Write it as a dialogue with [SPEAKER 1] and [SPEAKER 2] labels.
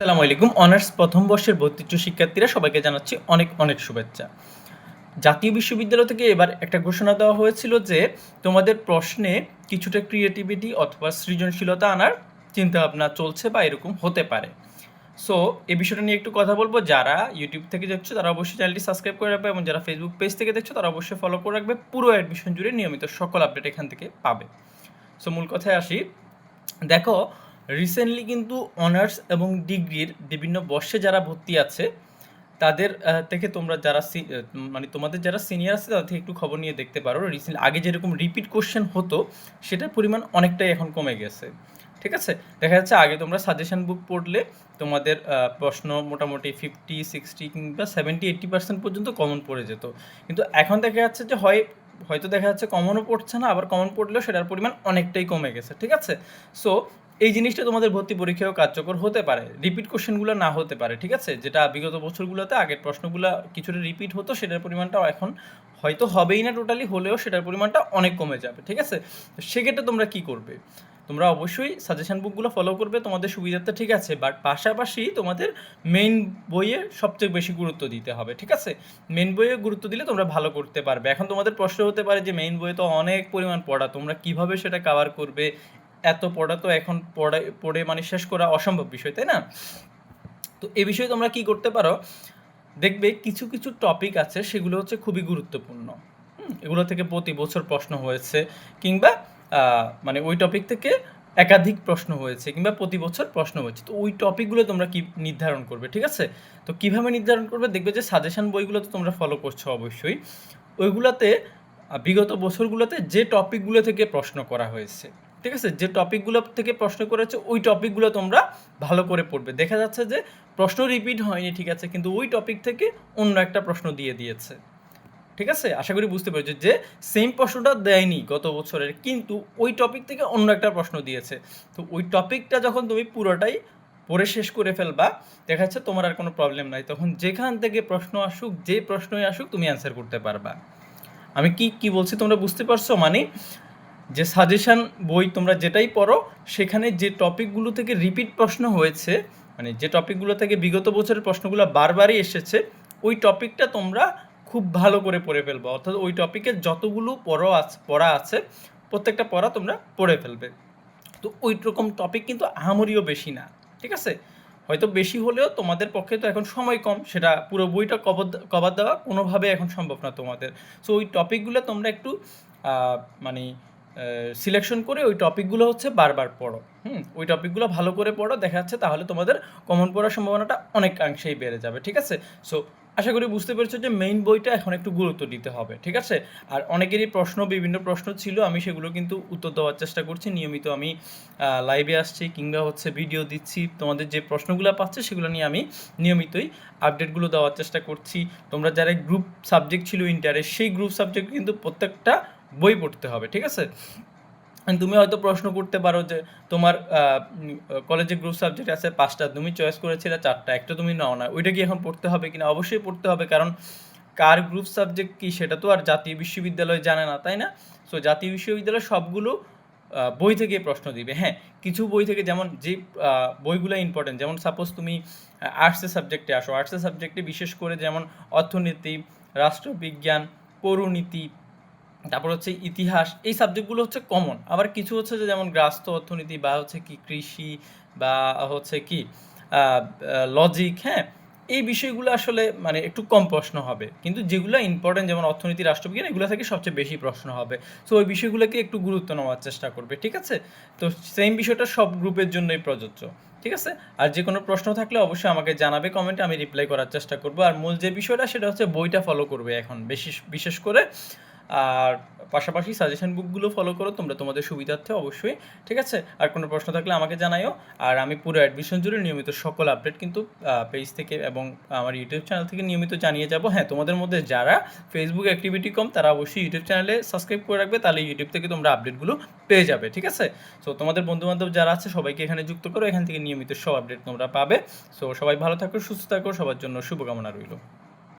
[SPEAKER 1] আসসালামু আলাইকুম। অনার্স প্রথম বর্ষের ভর্তিচ্ছু শিক্ষার্থীরা সবাইকে জানাচ্ছি অনেক অনেক শুভেচ্ছা। জাতীয় বিশ্ববিদ্যালয় থেকে এবার একটা ঘোষণা দেওয়া হয়েছিল যে তোমাদের প্রশ্নে কিছুটা ক্রিয়েটিভিটি অথবা সৃজনশীলতা আনার চিন্তাভাবনা চলছে বা এরকম হতে পারে। সো এই বিষয়টা নিয়ে একটু কথা বলবো। যারা ইউটিউব থেকে দেখছো তারা অবশ্যই চ্যানেলটি সাবস্ক্রাইব করে রাখবে এবং যারা ফেসবুক পেজ থেকে দেখছো তারা অবশ্যই ফলো করে রাখবে। পুরো অ্যাডমিশন জুড়ে নিয়মিত সকল আপডেট এখান থেকে পাবে। সো মূল কথায় আসি। দেখো, রিসেন্টলি কিন্তু অনার্স এবং ডিগ্রির বিভিন্ন বর্ষে যারা ভর্তি আছে তাদের থেকে তোমরা যারা মানে তোমাদের যারা সিনিয়র আছে তাদের থেকে একটু খবর নিয়ে দেখতে পারো। রিসেন্ট আগে যেরকম রিপিট কোশ্চেন হতো সেটার পরিমাণ অনেকটাই এখন কমে গেছে। ঠিক আছে, দেখা যাচ্ছে আগে তোমরা সাজেশন বুক পড়লে তোমাদের প্রশ্ন মোটামুটি 50-60 কিংবা 70-80% পর্যন্ত কমন পড়ে যেত, কিন্তু এখন দেখা যাচ্ছে যে হয়তো দেখা যাচ্ছে কমনও পড়ছে না, আবার কমন পড়লেও সেটার পরিমাণ অনেকটাই কমে গেছে। ঠিক আছে, সো এই জিনিসটা তোমাদের ভর্তি পরীক্ষায়ও কার্যকর হতে পারে, রিপিট কোশ্চেনগুলো না হতে পারে। ঠিক আছে, যেটা বিগত বছরগুলোতে আগের প্রশ্নগুলো কিছুটা রিপিট হতো সেটার পরিমাণটাও এখন হয়তো হবেই না, টোটালি হলেও সেটার পরিমাণটা অনেক কমে যাবে। ঠিক আছে, তো সেক্ষেত্রে তোমরা কি করবে? তোমরা অবশ্যই সাজেশন বুকগুলো ফলো করবে তোমাদের সুবিধার্থে। ঠিক আছে, বাট পাশাপাশি তোমাদের মেইন বইয়ে সবচেয়ে বেশি গুরুত্ব দিতে হবে। ঠিক আছে, মেইন বইয়ে গুরুত্ব দিলে তোমরা ভালো করতে পারবে। এখন তোমাদের প্রশ্ন হতে পারে যে মেইন বইয়ে তো অনেক পরিমাণ পড়া, তোমরা কিভাবে সেটা কভার করবে? এত পড়া তো এখন পড়ে মানে শেষ করা অসম্ভব বিষয়, তাই না? তো এই বিষয়ে তোমরা কি করতে পারো, দেখবে কিছু কিছু টপিক আছে সেগুলো হচ্ছে খুবই গুরুত্বপূর্ণ। এগুলো থেকে প্রতি বছর প্রশ্ন হয়েছে, কিংবা মানে ওই টপিক থেকে একাধিক প্রশ্ন হয়েছে, কিংবা প্রতি বছর প্রশ্ন হয়েছে। তো ওই টপিকগুলো তোমরা কি নির্ধারণ করবে? ঠিক আছে, তো কিভাবে নির্ধারণ করবে? দেখবে যে সাজেশন বইগুলো তো তোমরা ফলো করছো অবশ্যই, ওইগুলোতে বিগত বছরগুলোতে যে টপিকগুলো থেকে প্রশ্ন করা হয়েছে, ঠিক আছে, যে টপিকগুলো থেকে প্রশ্ন করেছে ওই টপিকগুলো তোমরা ভালো করে পড়বে। দেখা যাচ্ছে যে প্রশ্ন রিপিট হয়নি, ঠিক আছে, কিন্তু ওই টপিক থেকে অন্য একটা প্রশ্ন দিয়ে দিয়েছে। ঠিক আছে, আশা করি বুঝতে পেরেছো যে সেম প্রশ্নটা দেয়নি গত বছরের, কিন্তু ওই টপিক থেকে অন্য একটা প্রশ্ন দিয়েছে। তো ওই টপিকটা যখন তুমি পুরোটাই পড়ে শেষ করে ফেলবা, দেখা যাচ্ছে তোমার আর কোনো প্রবলেম নাই, তখন যেখান থেকে প্রশ্ন আসুক, যে প্রশ্নই আসুক, তুমি অ্যান্সার করতে পারবা। আমি কি বলছি তোমরা বুঝতে পারছো? মানে যে সাজেশান বই তোমরা যেটাই পড়ো, সেখানে যে টপিকগুলো থেকে রিপিট প্রশ্ন হয়েছে, মানে যে টপিকগুলো থেকে বিগত বছরের প্রশ্নগুলো বারবারই এসেছে, ওই টপিকটা তোমরা খুব ভালো করে পড়ে ফেলবে। অর্থাৎ ওই টপিকের যতগুলো পড়া আছে প্রত্যেকটা পড়া তোমরা পড়ে ফেলবে। তো ওই রকম টপিক কিন্তু আহামরিও বেশি না। ঠিক আছে, হয়তো বেশি হলেও তোমাদের পক্ষে তো এখন সময় কম, সেটা পুরো বইটা কভার দেওয়া কোনোভাবে এখন সম্ভব না তোমাদের। সো ওই টপিকগুলো তোমরা একটু মানে সিলেকশন করে ওই টপিকগুলো হচ্ছে বারবার পড়ো। ওই টপিকগুলো ভালো করে পড়ো, দেখা যাচ্ছে তাহলে তোমাদের কমন পড়ার সম্ভাবনাটা অনেকাংশেই বেড়ে যাবে। ঠিক আছে, সো আশা করি বুঝতে পেরেছো যে মেইন বইটা এখন একটু গুরুত্ব দিতে হবে। ঠিক আছে, আর অনেকেরই বিভিন্ন প্রশ্ন ছিল, আমি সেগুলো কিন্তু উত্তর দেওয়ার চেষ্টা করছি নিয়মিত। আমি লাইভে আসছি কিংবা হচ্ছে ভিডিও দিচ্ছি, তোমাদের যে প্রশ্নগুলো পাচ্ছে সেগুলো নিয়ে আমি নিয়মিতই আপডেটগুলো দেওয়ার চেষ্টা করছি। তোমরা যারা গ্রুপ সাবজেক্ট ছিল ইন্টারে, সেই গ্রুপ সাবজেক্ট কিন্তু প্রত্যেকটা বই পড়তে হবে। ঠিক আছে, তুমি হয়তো প্রশ্ন করতে পারো যে তোমার কলেজে গ্রুপ সাবজেক্ট আছে 5টা, তুমি চয়েস করেছিলে 4টা, একটা তুমি নাও না, ওইটা কি এখন পড়তে হবে কিনা? অবশ্যই পড়তে হবে, কারণ কার গ্রুপ সাবজেক্ট কি সেটা তো আর জাতীয় বিশ্ববিদ্যালয় জানে না, তাই না? সো জাতীয় বিশ্ববিদ্যালয় সবগুলো বই থেকে প্রশ্ন দিবে। হ্যাঁ, কিছু বই থেকে, যেমন যে বইগুলো ইম্পর্টেন্ট, যেমন সাপোজ তুমি আর্টসের সাবজেক্টে আসো, আর্টসের সাবজেক্টে বিশেষ করে যেমন অর্থনীতি, রাষ্ট্রবিজ্ঞান, পৌরনীতি, তারপর হচ্ছে ইতিহাস, এই সাবজেক্টগুলো হচ্ছে কমন। আবার কিছু হচ্ছে যে যেমন গ্রাস্ত অর্থনীতি বা হচ্ছে কি কৃষি বা হচ্ছে কি লজিক, হ্যাঁ, এই বিষয়গুলো আসলে মানে একটু কম প্রশ্ন হবে, কিন্তু যেগুলো ইম্পর্টেন্ট যেমন অর্থনীতি, রাষ্ট্রবিজ্ঞান, এগুলো থেকে সবচেয়ে বেশি প্রশ্ন হবে। সো ওই বিষয়গুলোকে একটু গুরুত্ব নেওয়ার চেষ্টা করবে। ঠিক আছে, তো সেম বিষয়টা সব গ্রুপের জন্যই প্রযোজ্য। ঠিক আছে, আর যে কোনো প্রশ্ন থাকলে অবশ্যই আমাকে জানাবে কমেন্টে, আমি রিপ্লাই করার চেষ্টা করবো। আর মূল যে বিষয়টা সেটা হচ্ছে বইটা ফলো করবে এখন বিশেষ করে, আর পাশাপাশি সাজেশন বুকগুলো ফলো করো তোমরা তোমাদের সুবিধার্থে অবশ্যই। ঠিক আছে, আর কোনো প্রশ্ন থাকলে আমাকে জানাইও। আর আমি পুরো অ্যাডমিশন জুড়ে নিয়মিত সকল আপডেট কিন্তু পেজ থেকে এবং আমার ইউটিউব চ্যানেল থেকে নিয়মিত জানিয়ে যাব। হ্যাঁ, তোমাদের মধ্যে যারা ফেসবুক অ্যাক্টিভিটি কম তারা অবশ্যই ইউটিউব চ্যানেলে সাবস্ক্রাইব করে রাখবে, তাহলে ইউটিউব থেকে তোমরা আপডেটগুলো পেয়ে যাবে। ঠিক আছে, সো তোমাদের বন্ধুবান্ধব যারা আছে সবাইকে এখানে যুক্ত করো, এখান থেকে নিয়মিত সব আপডেট তোমরা পাবে। সো সবাই ভালো থাকো, সুস্থ থাকো, সবার জন্য শুভকামনা রইল।